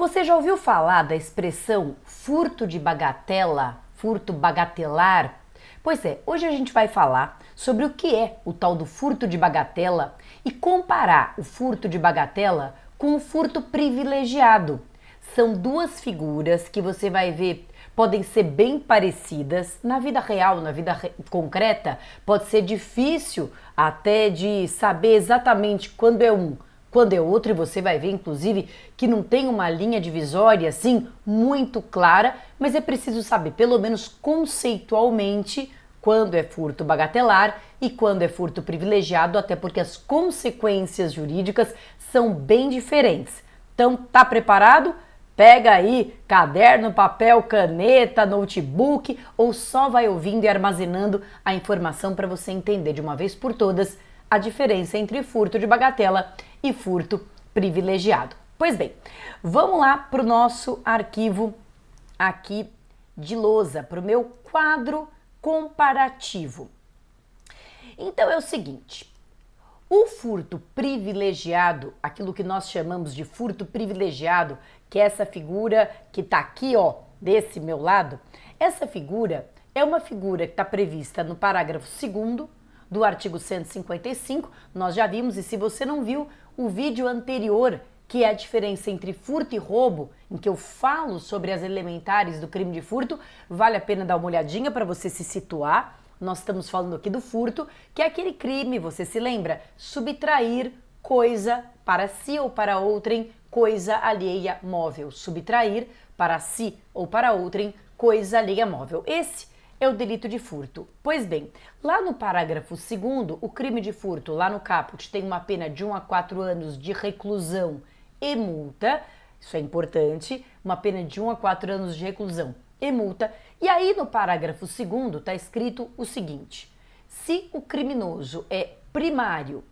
Você já ouviu falar da expressão furto de bagatela, furto bagatelar? Pois é, hoje a gente vai falar sobre o que é o tal do furto de bagatela e comparar o furto de bagatela com o furto privilegiado. São duas figuras que você vai ver podem ser bem parecidas. Na vida real, na vida concreta, pode ser difícil até de saber exatamente quando é um, quando é outro, e você vai ver, inclusive, que não tem uma linha divisória assim muito clara, mas é preciso saber, pelo menos conceitualmente, quando é furto bagatelar e quando é furto privilegiado, até porque as consequências jurídicas são bem diferentes. Então, tá preparado? Pega aí caderno, papel, caneta, notebook, ou só vai ouvindo e armazenando a informação para você entender de uma vez por todas a diferença entre furto de bagatela e furto privilegiado. Pois bem, vamos lá para o nosso arquivo aqui de lousa, para o meu quadro comparativo. Então é o seguinte, o furto privilegiado, aquilo que nós chamamos de furto privilegiado, que é essa figura que está aqui, ó, desse meu lado, essa figura é uma figura que está prevista no parágrafo 2º do artigo 155, nós já vimos, e se você não viu o vídeo anterior, que é a diferença entre furto e roubo, em que eu falo sobre as elementares do crime de furto, vale a pena dar uma olhadinha para você se situar. Nós estamos falando aqui do furto, que é aquele crime, você se lembra? Subtrair coisa para si ou para outrem, coisa alheia móvel. Subtrair para si ou para outrem, coisa alheia móvel. Esse é o delito de furto. Pois bem, lá no parágrafo 2º, o crime de furto, lá no caput, tem uma pena de 1 a 4 anos de reclusão e multa. Isso é importante, uma pena de 1 a 4 anos de reclusão e multa. E aí no parágrafo 2º está escrito o seguinte: se o criminoso é primário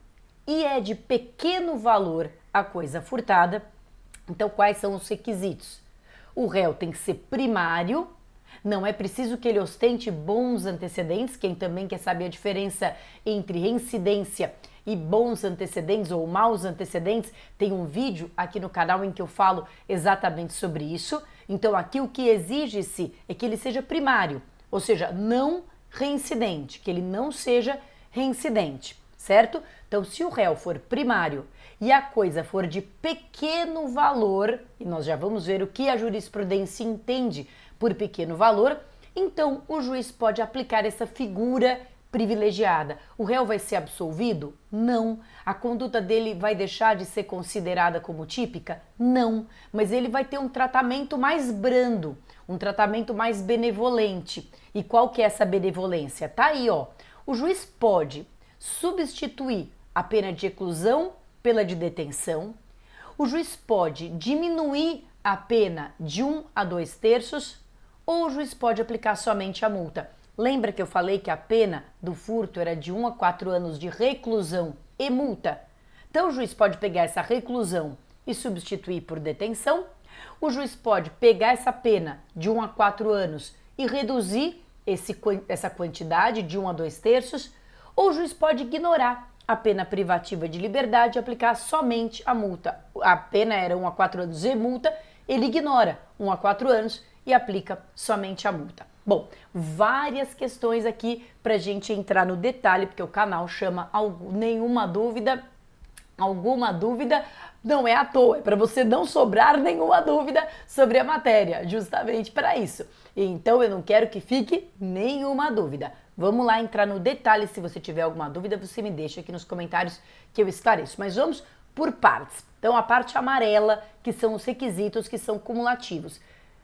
e é de pequeno valor a coisa furtada, então quais são os requisitos? O réu tem que ser primário, não é preciso que ele ostente bons antecedentes. Quem também quer saber a diferença entre reincidência e bons antecedentes ou maus antecedentes, tem um vídeo aqui no canal em que eu falo exatamente sobre isso. Então aqui o que exige-se é que ele seja primário, ou seja, não reincidente, que ele não seja reincidente, certo? Então se o réu for primário e a coisa for de pequeno valor, e nós já vamos ver o que a jurisprudência entende por pequeno valor, então o juiz pode aplicar essa figura privilegiada. O réu vai ser absolvido? Não. A conduta dele vai deixar de ser considerada como típica? Não. Mas ele vai ter um tratamento mais brando, um tratamento mais benevolente. E qual que é essa benevolência? Tá aí, ó. O juiz pode substituir a pena de reclusão pela de detenção. O juiz pode diminuir a pena de 1 a 2/3, ou o juiz pode aplicar somente a multa. Lembra que eu falei que a pena do furto era de 1 a 4 anos de reclusão e multa? Então o juiz pode pegar essa reclusão e substituir por detenção. O juiz pode pegar essa pena de 1 a 4 anos e reduzir essa quantidade de 1 a 2/3, ou o juiz pode ignorar a pena privativa de liberdade e aplicar somente a multa. A pena era 1 a 4 anos e multa, ele ignora 1 a 4 anos e aplica somente a multa. Bom, várias questões aqui pra gente entrar no detalhe, porque o canal chama Nenhuma Dúvida. Alguma dúvida não é à toa, é para você não sobrar nenhuma dúvida sobre a matéria, justamente para isso. Então eu não quero que fique nenhuma dúvida. Vamos lá entrar no detalhe. Se você tiver alguma dúvida, você me deixa aqui nos comentários que eu esclareço. Mas vamos por partes. Então a parte amarela, que são os requisitos que são cumulativos.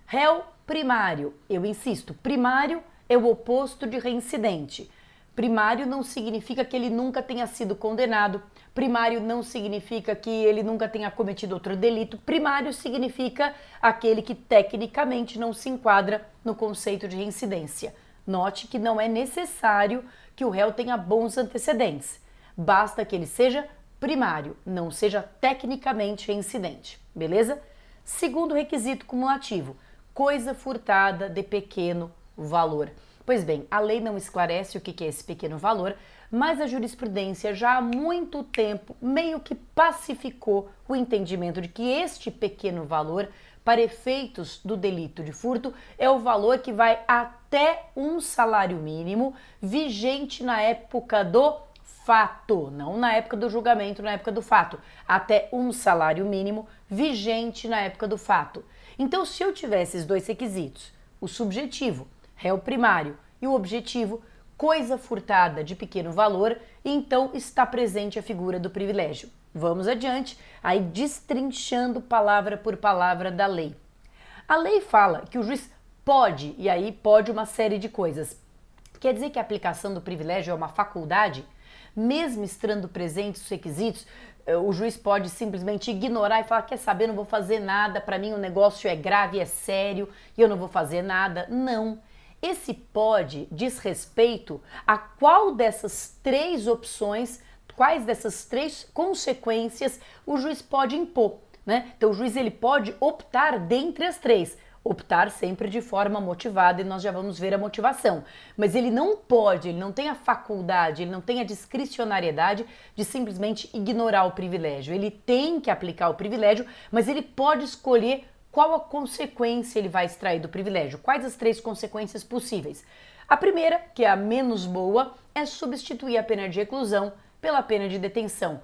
Réu primário, eu insisto, primário é o oposto de reincidente. Primário não significa que ele nunca tenha sido condenado, primário não significa que ele nunca tenha cometido outro delito, primário significa aquele que tecnicamente não se enquadra no conceito de reincidência. Note que não é necessário que o réu tenha bons antecedentes, basta que ele seja primário, não seja tecnicamente reincidente, beleza? Segundo requisito cumulativo, coisa furtada de pequeno valor. Pois bem, a lei não esclarece o que é esse pequeno valor, mas a jurisprudência já há muito tempo meio que pacificou o entendimento de que este pequeno valor para efeitos do delito de furto, é o valor que vai até um salário mínimo vigente na época do fato, não na época do julgamento, na época do fato, até um salário mínimo vigente na época do fato. Então, se eu tivesse esses dois requisitos, o subjetivo, réu primário, e o objetivo, coisa furtada de pequeno valor, então está presente a figura do privilégio. Vamos adiante, aí destrinchando palavra por palavra da lei. A lei fala que o juiz pode, e aí pode uma série de coisas. Quer dizer que a aplicação do privilégio é uma faculdade? Mesmo estando presentes os requisitos, o juiz pode simplesmente ignorar e falar, quer saber, eu não vou fazer nada, para mim o negócio é grave, é sério, e eu não vou fazer nada. Não. Esse pode diz respeito a qual dessas três opções, quais dessas três consequências o juiz pode impor, né? Então o juiz ele pode optar dentre as três, optar sempre de forma motivada e nós já vamos ver a motivação, mas ele não pode, ele não tem a faculdade, ele não tem a discricionariedade de simplesmente ignorar o privilégio, ele tem que aplicar o privilégio, mas ele pode escolher qual a consequência ele vai extrair do privilégio, quais as três consequências possíveis. A primeira, que é a menos boa, é substituir a pena de reclusão pela pena de detenção.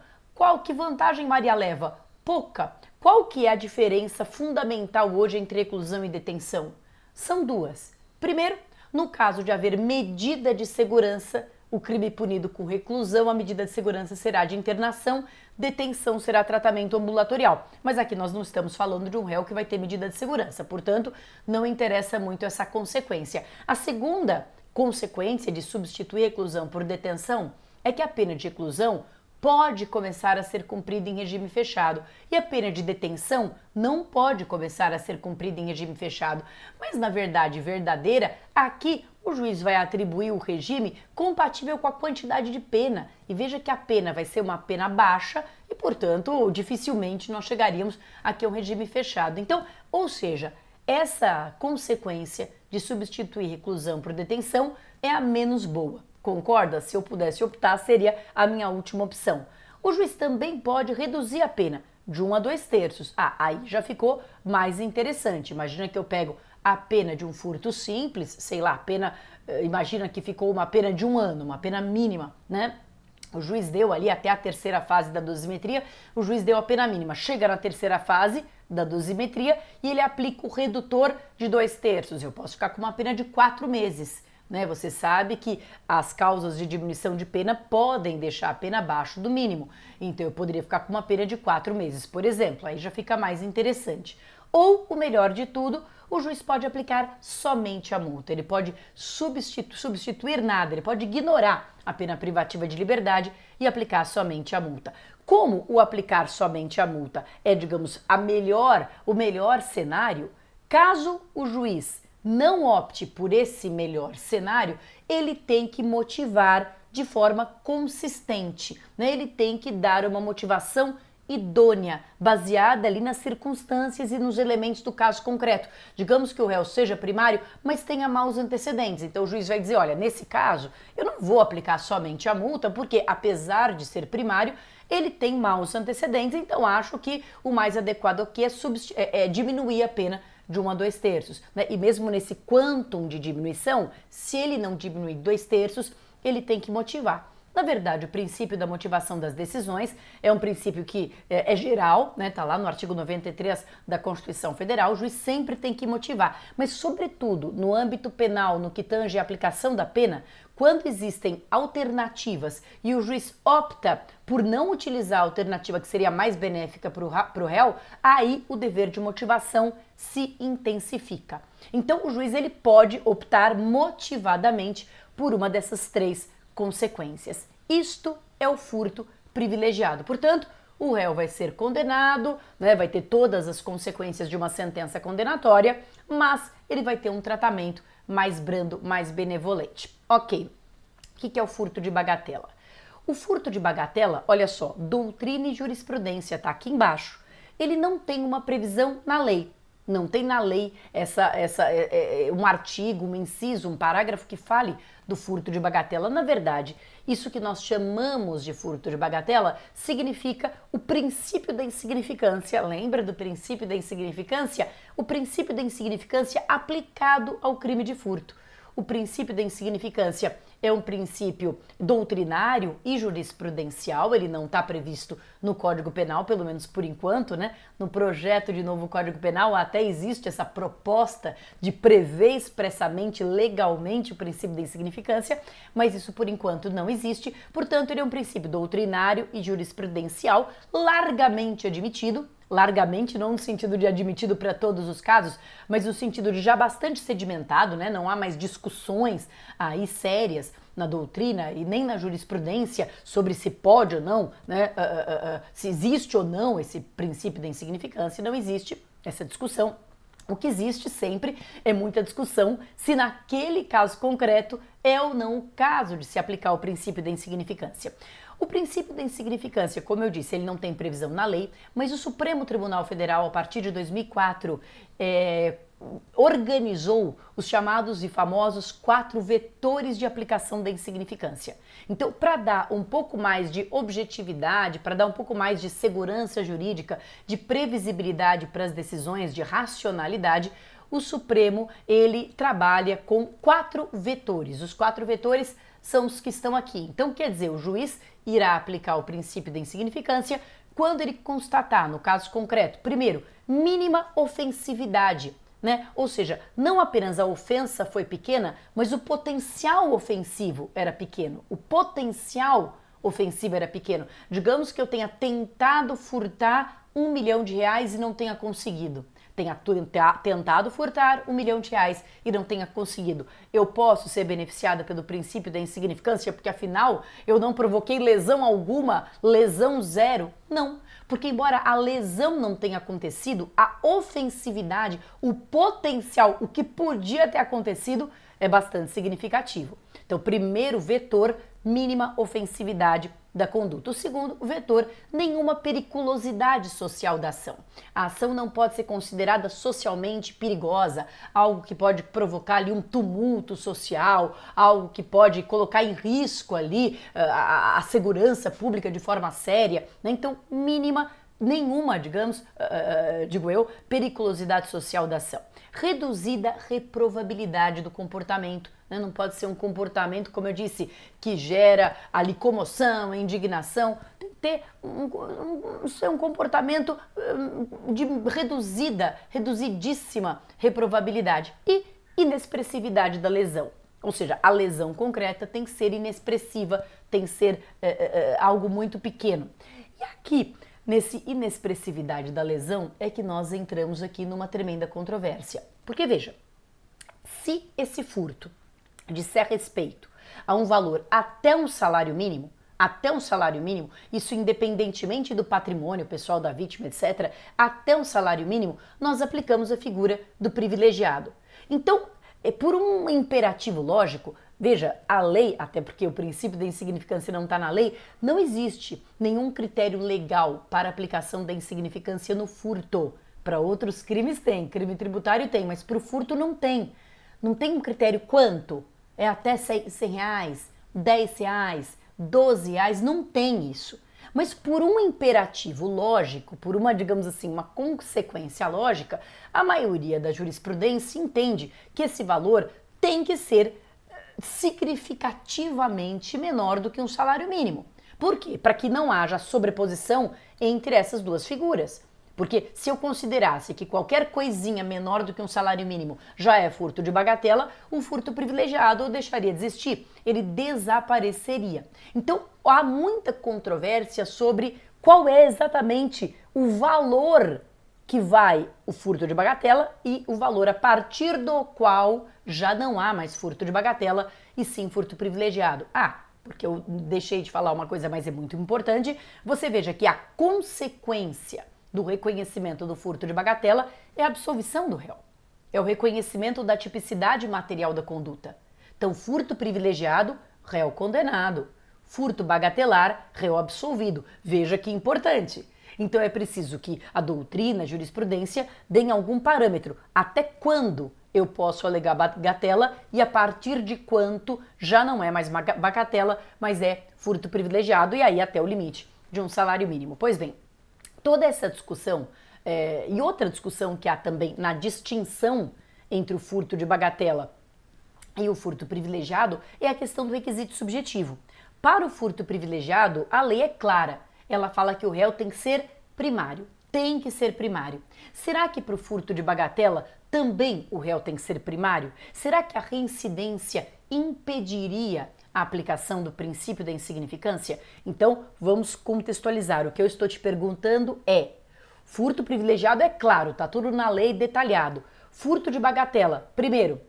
Que vantagem Maria leva? Pouca. Qual que é a diferença fundamental hoje entre reclusão e detenção? São duas. Primeiro, no caso de haver medida de segurança, o crime punido com reclusão, a medida de segurança será de internação, detenção será tratamento ambulatorial. Mas aqui nós não estamos falando de um réu que vai ter medida de segurança, portanto, não interessa muito essa consequência. A segunda consequência de substituir reclusão por detenção é que a pena de reclusão pode começar a ser cumprida em regime fechado e a pena de detenção não pode começar a ser cumprida em regime fechado. Mas na verdade verdadeira, aqui o juiz vai atribuir o regime compatível com a quantidade de pena. E veja que a pena vai ser uma pena baixa e, portanto, dificilmente nós chegaríamos aqui a um regime fechado. Então, ou seja, essa consequência de substituir reclusão por detenção é a menos boa. Concorda? Se eu pudesse optar, seria a minha última opção. O juiz também pode reduzir a pena de 1 a 2/3. Aí já ficou mais interessante. Imagina que eu pego a pena de um furto simples, sei lá, imagina que ficou uma pena de 1 ano, uma pena mínima, né? O juiz deu ali até a terceira fase da dosimetria, o juiz deu a pena mínima. Chega na terceira fase da dosimetria e ele aplica o redutor de 2/3. Eu posso ficar com uma pena de 4 meses. Né? Você sabe que as causas de diminuição de pena podem deixar a pena abaixo do mínimo. Então eu poderia ficar com uma pena de 4 meses, por exemplo. Aí já fica mais interessante. Ou, o melhor de tudo, o juiz pode aplicar somente a multa. Ele pode substituir nada, ele pode ignorar a pena privativa de liberdade e aplicar somente a multa. Como o aplicar somente a multa é, digamos, o melhor cenário, caso o juiz não opte por esse melhor cenário, ele tem que motivar de forma consistente, né? Ele tem que dar uma motivação idônea, baseada ali nas circunstâncias e nos elementos do caso concreto. Digamos que o réu seja primário, mas tenha maus antecedentes. Então o juiz vai dizer, olha, nesse caso, eu não vou aplicar somente a multa, porque apesar de ser primário, ele tem maus antecedentes, então acho que o mais adequado aqui é diminuir a pena de 1 a 2/3, né? E mesmo nesse quantum de diminuição, se ele não diminuir 2/3, ele tem que motivar. Na verdade, o princípio da motivação das decisões é um princípio que é geral, né? Tá lá no artigo 93 da Constituição Federal, o juiz sempre tem que motivar, mas sobretudo no âmbito penal, no que tange a aplicação da pena, quando existem alternativas e o juiz opta por não utilizar a alternativa que seria mais benéfica para o réu, aí o dever de motivação se intensifica. Então o juiz ele pode optar motivadamente por uma dessas três consequências. Isto é o furto privilegiado. Portanto, o réu vai ser condenado, né, vai ter todas as consequências de uma sentença condenatória, mas ele vai ter um tratamento mais brando, mais benevolente. Ok, o que é o furto de bagatela? O furto de bagatela, olha só, doutrina e jurisprudência, tá aqui embaixo. Ele não tem uma previsão na lei, Não tem na lei um artigo, um inciso, um parágrafo que fale do furto de bagatela. Na verdade, isso que nós chamamos de furto de bagatela significa o princípio da insignificância. Lembra do princípio da insignificância? O princípio da insignificância aplicado ao crime de furto. O princípio da insignificância é um princípio doutrinário e jurisprudencial, ele não está previsto no Código Penal, pelo menos por enquanto, né? No projeto de novo Código Penal até existe essa proposta de prever expressamente, legalmente o princípio da insignificância, mas isso por enquanto não existe, portanto ele é um princípio doutrinário e jurisprudencial largamente admitido, largamente, não no sentido de admitido para todos os casos, mas no sentido de já bastante sedimentado, né? Não há mais discussões aí sérias na doutrina e nem na jurisprudência sobre se pode ou não, né? Se existe ou não esse princípio da insignificância, não existe essa discussão. O que existe sempre é muita discussão se naquele caso concreto é ou não o caso de se aplicar o princípio da insignificância. O princípio da insignificância, como eu disse, ele não tem previsão na lei, mas o Supremo Tribunal Federal, a partir de 2004, organizou os chamados e famosos 4 vetores de aplicação da insignificância. Então, para dar um pouco mais de objetividade, para dar um pouco mais de segurança jurídica, de previsibilidade para as decisões, de racionalidade, o Supremo, ele trabalha com 4 vetores. Os 4 vetores são os que estão aqui. Então, quer dizer, o juiz irá aplicar o princípio da insignificância quando ele constatar, no caso concreto, primeiro, mínima ofensividade, né? Ou seja, não apenas a ofensa foi pequena, mas o potencial ofensivo era pequeno. O potencial ofensivo era pequeno. Digamos que eu tenha tentado furtar R$1 milhão e não tenha conseguido. Tenha tentado furtar R$1 milhão e não tenha conseguido. Eu posso ser beneficiada pelo princípio da insignificância, porque afinal eu não provoquei lesão alguma, lesão zero? Não, porque embora a lesão não tenha acontecido, a ofensividade, o potencial, o que podia ter acontecido é bastante significativo. Então, primeiro vetor, mínima ofensividade da conduta. O segundo vetor, nenhuma periculosidade social da ação. A ação não pode ser considerada socialmente perigosa, algo que pode provocar ali um tumulto social, algo que pode colocar em risco ali a segurança pública de forma séria, né? Então, mínima, nenhuma, digamos, periculosidade social da ação. Reduzida reprovabilidade do comportamento, né? Não pode ser um comportamento, como eu disse, que gera ali comoção, indignação. Tem que ter um comportamento de reduzidíssima reprovabilidade e inexpressividade da lesão. Ou seja, a lesão concreta tem que ser inexpressiva, tem que ser algo muito pequeno. E aqui, nesse inexpressividade da lesão, é que nós entramos aqui numa tremenda controvérsia. Porque veja, se esse furto disser respeito a um valor até um salário mínimo, isso independentemente do patrimônio pessoal da vítima, etc., até um salário mínimo, nós aplicamos a figura do privilegiado. Então, por um imperativo lógico, veja, a lei, até porque o princípio da insignificância não está na lei, não existe nenhum critério legal para aplicação da insignificância no furto. Para outros crimes tem, crime tributário tem, mas para o furto não tem. Não tem um critério quanto? É até R$100, R$10, R$12, não tem isso. Mas por um imperativo lógico, por uma, digamos assim, uma consequência lógica, a maioria da jurisprudência entende que esse valor tem que ser significativamente menor do que um salário mínimo. Por quê? Para que não haja sobreposição entre essas duas figuras. Porque se eu considerasse que qualquer coisinha menor do que um salário mínimo já é furto de bagatela, o furto privilegiado deixaria de existir, ele desapareceria. Então há muita controvérsia sobre qual é exatamente o valor que vai o furto de bagatela e o valor a partir do qual já não há mais furto de bagatela e sim furto privilegiado. Porque eu deixei de falar uma coisa, mas é muito importante. Você veja que a consequência do reconhecimento do furto de bagatela é a absolvição do réu. É o reconhecimento da tipicidade material da conduta. Então, furto privilegiado, réu condenado. Furto bagatelar, réu absolvido. Veja que importante. Então é preciso que a doutrina, a jurisprudência, deem algum parâmetro. Até quando eu posso alegar bagatela e a partir de quanto já não é mais bagatela, mas é furto privilegiado e aí até o limite de um salário mínimo. Pois bem, toda essa discussão e outra discussão que há também na distinção entre o furto de bagatela e o furto privilegiado é a questão do requisito subjetivo. Para o furto privilegiado, a lei é clara. Ela fala que o réu tem que ser primário. Tem que ser primário. Será que para o furto de bagatela também o réu tem que ser primário? Será que a reincidência impediria a aplicação do princípio da insignificância? Então, vamos contextualizar. O que eu estou te perguntando é: furto privilegiado é claro, tá tudo na lei detalhado. Furto de bagatela, primeiro,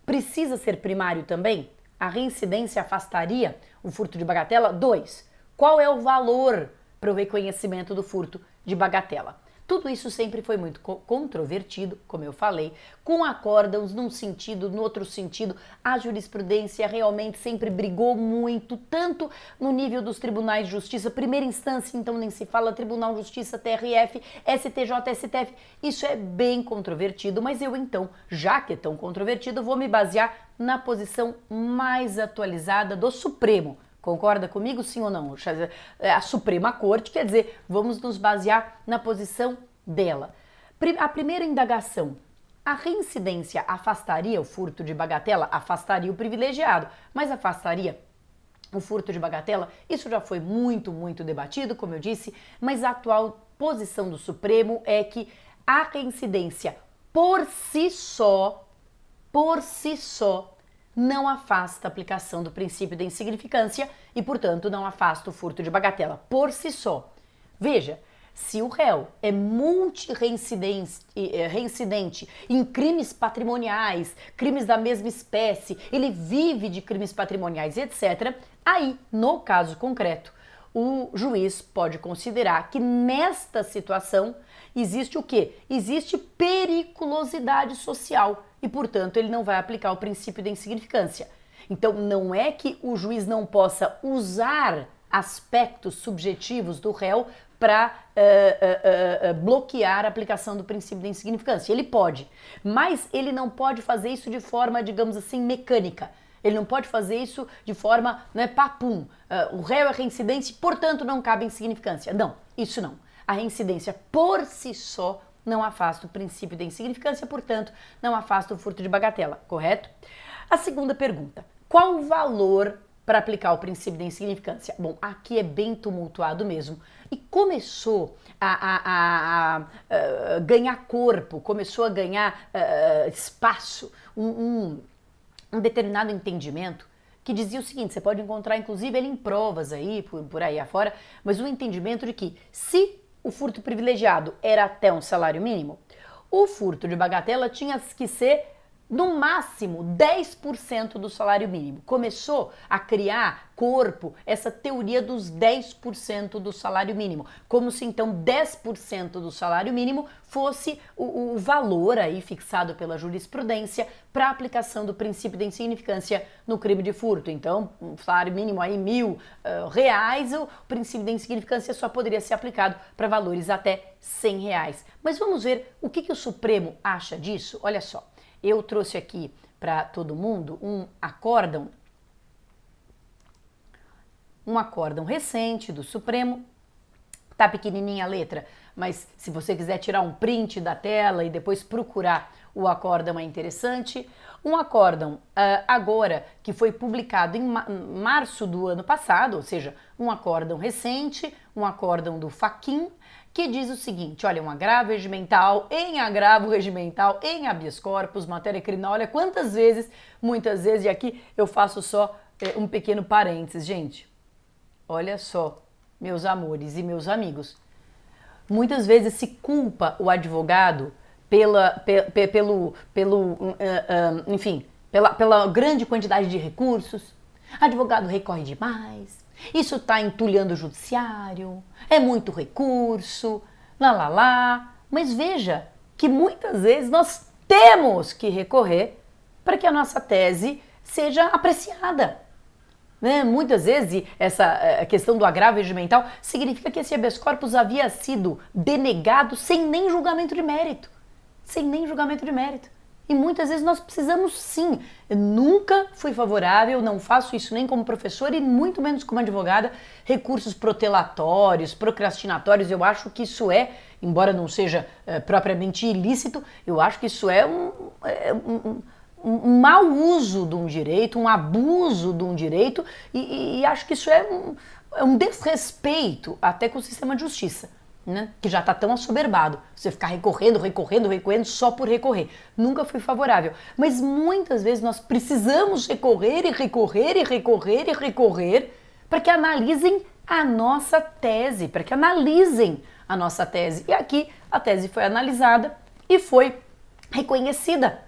precisa ser primário também? A reincidência afastaria o furto de bagatela? 2. Qual é o valor para o reconhecimento do furto de bagatela? Tudo isso sempre foi muito controvertido, como eu falei, com acórdãos num sentido, no outro sentido. A jurisprudência realmente sempre brigou muito, tanto no nível dos tribunais de justiça, primeira instância, então nem se fala, Tribunal de Justiça, TRF, STJ, STF. Isso é bem controvertido, mas eu então, já que é tão controvertido, vou me basear na posição mais atualizada do Supremo. Concorda comigo, sim ou não? A Suprema Corte, quer dizer, vamos nos basear na posição dela. A primeira indagação: a reincidência afastaria o furto de bagatela? Afastaria o privilegiado, mas afastaria o furto de bagatela? Isso já foi muito debatido, como eu disse, mas a atual posição do Supremo é que a reincidência por si só, não afasta a aplicação do princípio da insignificância e, portanto, não afasta o furto de bagatela por si só. Veja, se o réu é reincidente em crimes patrimoniais, crimes da mesma espécie, ele vive de crimes patrimoniais, etc., aí, no caso concreto, o juiz pode considerar que nesta situação existe o quê? Existe periculosidade social e, portanto, ele não vai aplicar o princípio da insignificância. Então, não é que o juiz não possa usar aspectos subjetivos do réu para bloquear a aplicação do princípio da insignificância. Ele pode, mas ele não pode fazer isso de forma, digamos assim, mecânica. Ele não pode fazer isso de forma, papum. O réu é reincidente, portanto não cabe insignificância. Não, isso não. A reincidência por si só não afasta o princípio da insignificância, portanto não afasta o furto de bagatela, correto? A segunda pergunta: qual o valor para aplicar o princípio da insignificância? Bom, aqui é bem tumultuado mesmo. E começou a ganhar corpo, começou a ganhar espaço, um determinado entendimento que dizia o seguinte: você pode encontrar inclusive ele em provas aí, por aí afora, mas o entendimento de que se o furto privilegiado era até um salário mínimo, o furto de bagatela tinha que ser no máximo 10% do salário mínimo. Começou a criar corpo essa teoria dos 10% do salário mínimo, como se então 10% do salário mínimo fosse o valor aí fixado pela jurisprudência para a aplicação do princípio da insignificância no crime de furto. Então, um salário mínimo aí R$1.000, o princípio da insignificância só poderia ser aplicado para valores até R$100. Mas vamos ver o que o Supremo acha disso? Olha só. Eu trouxe aqui para todo mundo um acórdão recente do Supremo. Tá pequenininha a letra, mas se você quiser tirar um print da tela e depois procurar o acórdão é interessante. Um acórdão agora que foi publicado em março do ano passado, ou seja, um acórdão recente, um acórdão do Fachin, que diz o seguinte: olha, um agravo regimental, em agravo regimental, em habeas corpus, matéria criminal. Olha quantas vezes, muitas vezes, e aqui eu faço só um pequeno parênteses, gente. Olha só, meus amores e meus amigos, muitas vezes se culpa o advogado pela grande quantidade de recursos. Advogado recorre demais, isso está entulhando o judiciário, é muito recurso, mas veja que muitas vezes nós temos que recorrer para que a nossa tese seja apreciada. né? Muitas vezes essa questão do agravo regimental significa que esse habeas corpus havia sido denegado sem nem julgamento de mérito. Sem nem julgamento de mérito. E muitas vezes nós precisamos sim. Eu nunca fui favorável, não faço isso nem como professora e muito menos como advogada, recursos protelatórios, procrastinatórios. Eu acho que isso embora não seja propriamente ilícito, eu acho que isso é um mau uso de um direito, um abuso de um direito e acho que isso é um desrespeito até com o sistema de justiça. Né? Que já está tão assoberbado, você ficar recorrendo só por recorrer. Nunca fui favorável. Mas muitas vezes nós precisamos recorrer para que analisem a nossa tese, para que analisem a nossa tese. E aqui a tese foi analisada e foi reconhecida.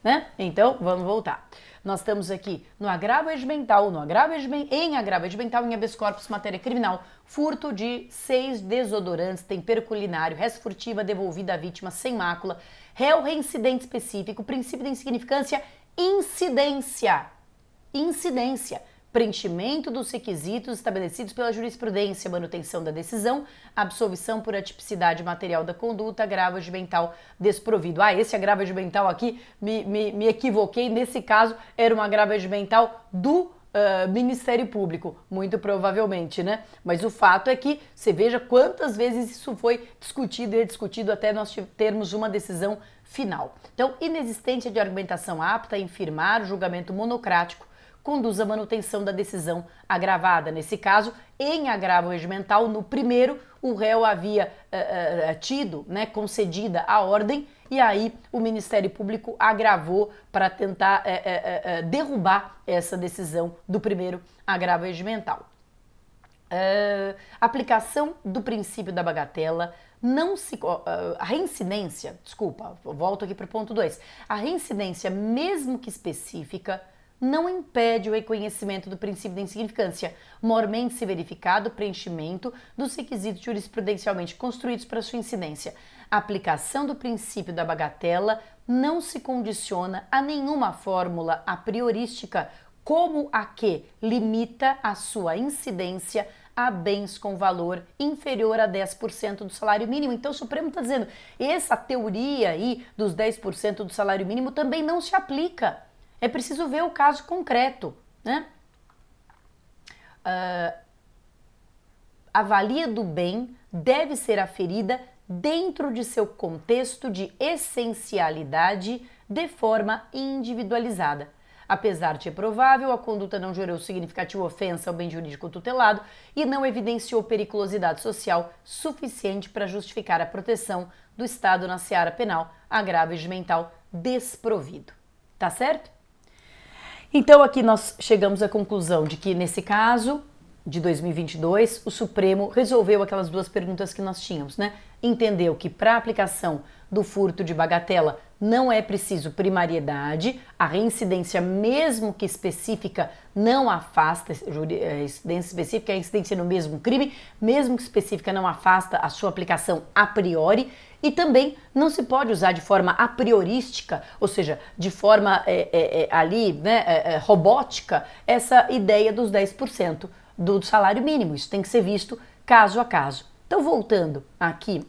Né? Então, vamos voltar. Nós estamos aqui no agravo regimental, em habeas corpus, matéria criminal, furto de 6 desodorantes, tempero culinário, res furtiva devolvida à vítima sem mácula, réu reincidente específico, princípio da insignificância, incidência, preenchimento dos requisitos estabelecidos pela jurisprudência, manutenção da decisão, absolvição por atipicidade material da conduta, agravo regimental desprovido. Esse agravo regimental aqui, me equivoquei, nesse caso era um agravo regimental do Ministério Público, muito provavelmente, né? Mas o fato é que você veja quantas vezes isso foi discutido e rediscutido até nós termos uma decisão final. Então, inexistência de argumentação apta a infirmar o julgamento monocrático conduz à manutenção da decisão agravada. Nesse caso, em agravo regimental, no primeiro, o réu havia tido, né, concedida a ordem e aí o Ministério Público agravou para tentar derrubar essa decisão do primeiro agravo regimental. Aplicação do princípio da bagatela. A reincidência, volto aqui para o ponto 2. A reincidência, mesmo que específica, não impede o reconhecimento do princípio da insignificância, mormente se verificado o preenchimento dos requisitos jurisprudencialmente construídos para sua incidência. A aplicação do princípio da bagatela não se condiciona a nenhuma fórmula a priorística, como a que limita a sua incidência a bens com valor inferior a 10% do salário mínimo. Então o Supremo está dizendo, essa teoria aí dos 10% do salário mínimo também não se aplica. É preciso ver o caso concreto, né? A valia do bem deve ser aferida dentro de seu contexto de essencialidade de forma individualizada. Apesar de provável, a conduta não gerou significativa ofensa ao bem jurídico tutelado e não evidenciou periculosidade social suficiente para justificar a proteção do Estado na seara penal, agravo regimental desprovido. Tá certo? Então aqui nós chegamos à conclusão de que nesse caso de 2022 o Supremo resolveu aquelas duas perguntas que nós tínhamos, né? Entendeu que para a aplicação do furto de bagatela não é preciso primariedade, a reincidência mesmo que específica não afasta, a incidência específica é a incidência no mesmo crime, mesmo que específica não afasta a sua aplicação a priori, e também não se pode usar de forma a priorística, ou seja, de forma robótica, essa ideia dos 10% do salário mínimo. Isso tem que ser visto caso a caso. Então, voltando aqui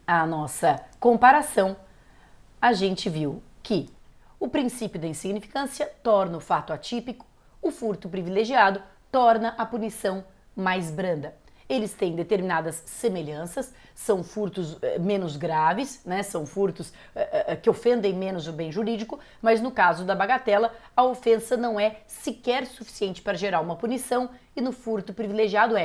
à nossa comparação, a gente viu que o princípio da insignificância torna o fato atípico, o furto privilegiado torna a punição mais branda. Eles têm determinadas semelhanças, são furtos menos graves, né? São furtos que ofendem menos o bem jurídico, mas no caso da bagatela, a ofensa não é sequer suficiente para gerar uma punição e no furto privilegiado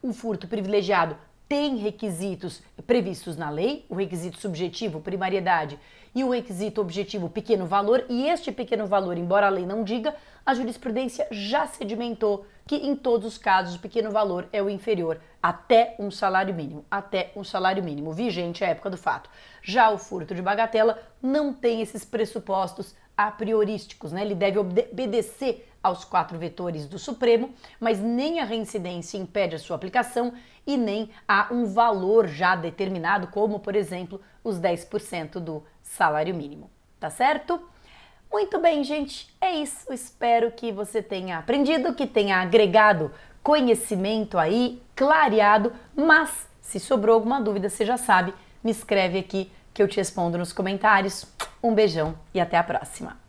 o furto privilegiado tem requisitos previstos na lei, o requisito subjetivo, primariedade, e o requisito objetivo, pequeno valor, e este pequeno valor, embora a lei não diga, a jurisprudência já sedimentou que em todos os casos o pequeno valor é o inferior até um salário mínimo, vigente à época do fato. Já o furto de bagatela não tem esses pressupostos a priorísticos, né? Ele deve obedecer aos 4 vetores do Supremo, mas nem a reincidência impede a sua aplicação e nem há um valor já determinado, como, por exemplo, os 10% do salário mínimo, tá certo? Muito bem, gente, é isso. Espero que você tenha aprendido, que tenha agregado conhecimento aí, clareado, mas se sobrou alguma dúvida, você já sabe, me escreve aqui que eu te respondo nos comentários. Um beijão e até a próxima!